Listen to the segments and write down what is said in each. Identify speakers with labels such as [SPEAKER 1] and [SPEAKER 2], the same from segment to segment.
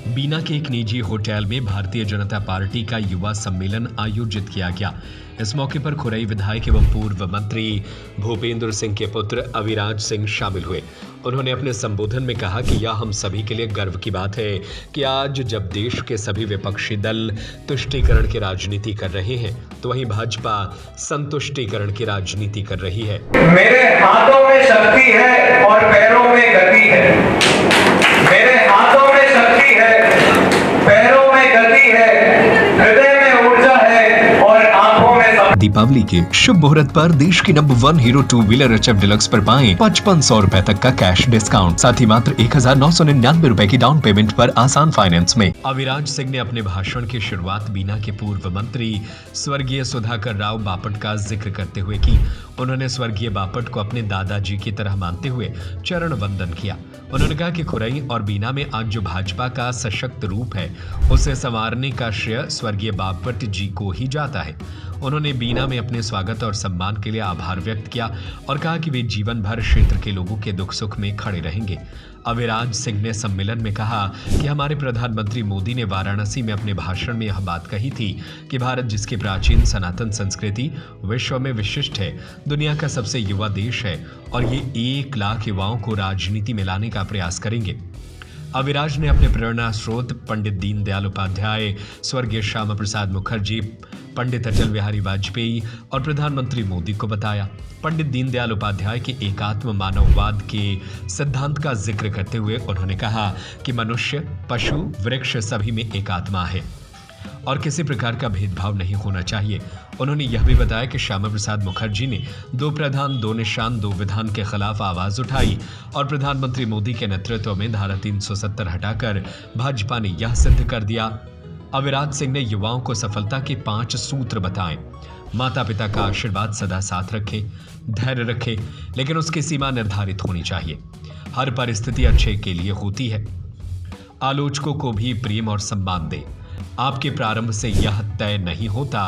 [SPEAKER 1] बीना के एक निजी होटल में भारतीय जनता पार्टी का युवा सम्मेलन आयोजित किया गया। इस मौके पर खुरई विधायक एवं पूर्व मंत्री भूपेंद्र सिंह के पुत्र अविराज सिंह शामिल हुए। उन्होंने अपने संबोधन में कहा कि यह हम सभी के लिए गर्व की बात है कि आज जब देश के सभी विपक्षी दल तुष्टीकरण की राजनीति कर रहे हैं, तो वहीं भाजपा संतुष्टीकरण की राजनीति कर रही है।
[SPEAKER 2] मेरे हाथों में शक्ति है और पैरों में गति है। मेरे हाथों में शक्ति है, पैरों में गति है, हृदय में ऊर्जा है और आंखों में
[SPEAKER 1] दीपावली के शुभ मुहूर्त पर देश की number 1 hero 2 wheeler HF deluxe पर पाएं 5500 रुपए तक का कैश डिस्काउंट, साथ ही मात्र 1999 रुपए की डाउन पेमेंट पर आसान फाइनेंस में। अविराज सिंह ने अपने भाषण की शुरुआत बीना के पूर्व मंत्री स्वर्गीय सुधाकर राव बापट का जिक्र करते हुए की। उन्होंने स्वर्गीय बापट को अपने दादाजी की तरह मानते हुए चरण वंदन किया। उन्होंने कहा कि खुरई और बीना में आज जो भाजपा का सशक्त रूप है, उसे संवारने का श्रेय स्वर्गीय बापट जी को ही जाता है। उन्होंने बीना में अपने स्वागत और सम्मान के लिए आभार व्यक्त किया और कहा कि वे जीवन भर क्षेत्र के लोगों के दुख सुख में खड़े रहेंगे। अविराज सिंह ने सम्मेलन में कहा कि हमारे प्रधानमंत्री मोदी ने वाराणसी में अपने भाषण में यह बात कही थी कि भारत जिसकी प्राचीन सनातन संस्कृति विश्व में विशिष्ट है, दुनिया का सबसे युवा देश है और ये 1 लाख युवाओं को राजनीति में लाने का प्रयास करेंगे। अविराज ने अपने प्रेरणा स्रोत पंडित दीनदयाल उपाध्याय, स्वर्गीय श्यामा प्रसाद मुखर्जी, पंडित अटल बिहारी वाजपेयी और प्रधानमंत्री मोदी को बताया। पंडित दीनदयाल उपाध्याय के एकात्म मानववाद के सिद्धांत का जिक्र करते हुए उन्होंने कहा कि मनुष्य, पशु, वृक्ष सभी में एक आत्मा है और किसी प्रकार का भेदभाव नहीं होना चाहिए। उन्होंने यह भी बताया कि श्यामा प्रसाद मुखर्जी ने 2 प्रधान 2 निशान 2 विधान के खिलाफ आवाज उठाई और प्रधानमंत्री मोदी के नेतृत्व में धारा 370 हटाकर भाजपा ने यह सिद्ध कर दिया। अविराज सिंह ने युवाओं को सफलता के 5 सूत्र बताए। माता पिता का आशीर्वाद सदा साथ रखे, धैर्य रखे, लेकिन उसकी सीमा निर्धारित होनी चाहिए। हर परिस्थिति अच्छे के लिए होती है। आलोचकों को भी प्रेम और सम्मान दे। आपके प्रारंभ से यह तय नहीं होता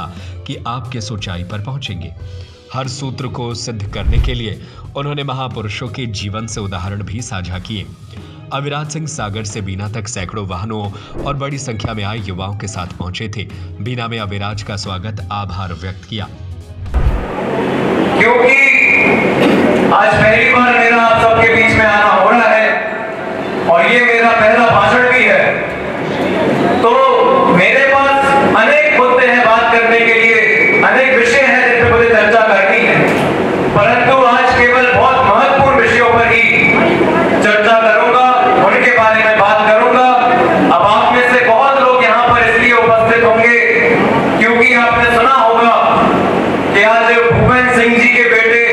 [SPEAKER 1] कि आप किस ऊंचाई पर पहुंचेंगे। हर सूत्र को सिद्ध करने के लिए उन्होंने महापुरुषों के जीवन से उदाहरण भी साझा किए। अविराज सिंह सागर से बीना तक सैकड़ों वाहनों और बड़ी संख्या में आए युवाओं के साथ पहुंचे थे। बीना में अविराज का स्वागत आभार व्यक्त किया।
[SPEAKER 2] क्योंकि आज पहली बार मेरा आप सबके बीच में आना हो रहा है और ये मेरा पहला भाषण भी है, तो मेरे पास अनेक मुद्दे हैं बात करने के लिए, अनेक विषय हैं जिन पर मुझे चर्चा करनी है, परंतु आज केवल बहुत महत्वपूर्ण विषयों पर ही चर्चा करूंगा, उनके बारे में बात करूंगा। अब आप में से बहुत लोग यहाँ पर इसलिए उपस्थित होंगे क्योंकि आपने सुना होगा कि आज भूपेंद्र सिंह जी के बेटे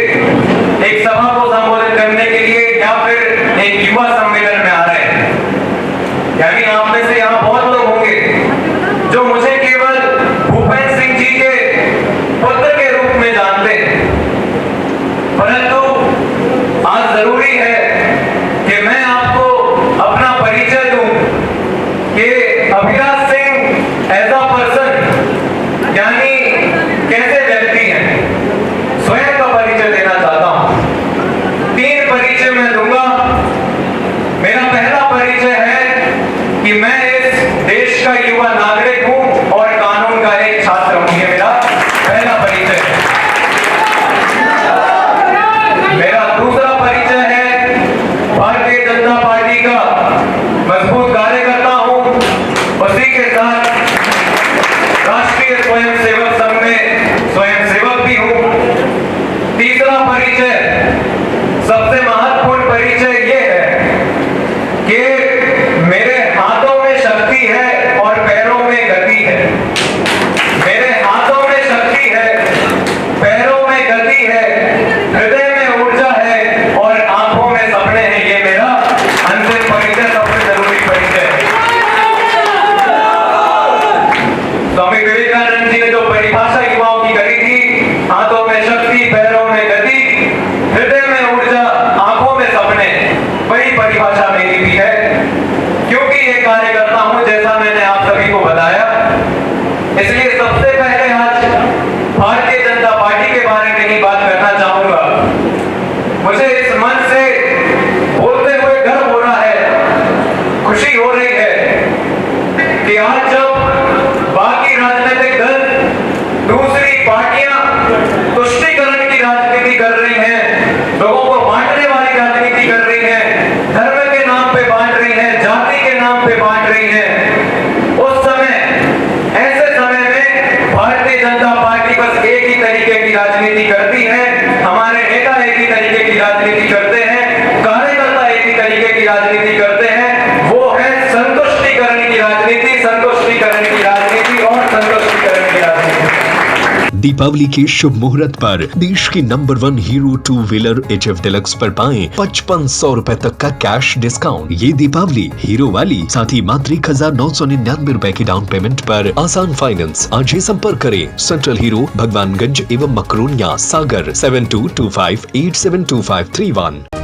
[SPEAKER 2] एक सभा को संबोधित करने के लिए या फिर एक युवा सम्मेलन में आ रहे हैं। यानी आप में से यहाँ बहुत लोग होंगे जो मुझे केवल भूपेंद्र सिंह जी के पुत्र के रूप में जानते हैं, परंतु आज जरूरी है कि मैं आपको अपना परिचय दूं कि Aviraj Singh as a person यानी कैसे व्यक्ति हैं, स्वयं का परिचय देना चाहता हूं। 3 परिचय मैं दूंगा। मेरा पहला परिचय है कि मैं इस देश का युवा नागरिक हूं
[SPEAKER 1] दीपावली के शुभ मुहूर्त पर देश की number 1 hero 2 wheeler HF deluxe पर पाएं 5500 रुपए तक का कैश डिस्काउंट। ये दीपावली हीरो वाली, साथ ही मात्र 1999 रुपए की डाउन पेमेंट पर आसान फाइनेंस। आज ही संपर्क करें सेंट्रल हीरो, भगवानगंज एवं मकरोनिया, सागर 7225872531।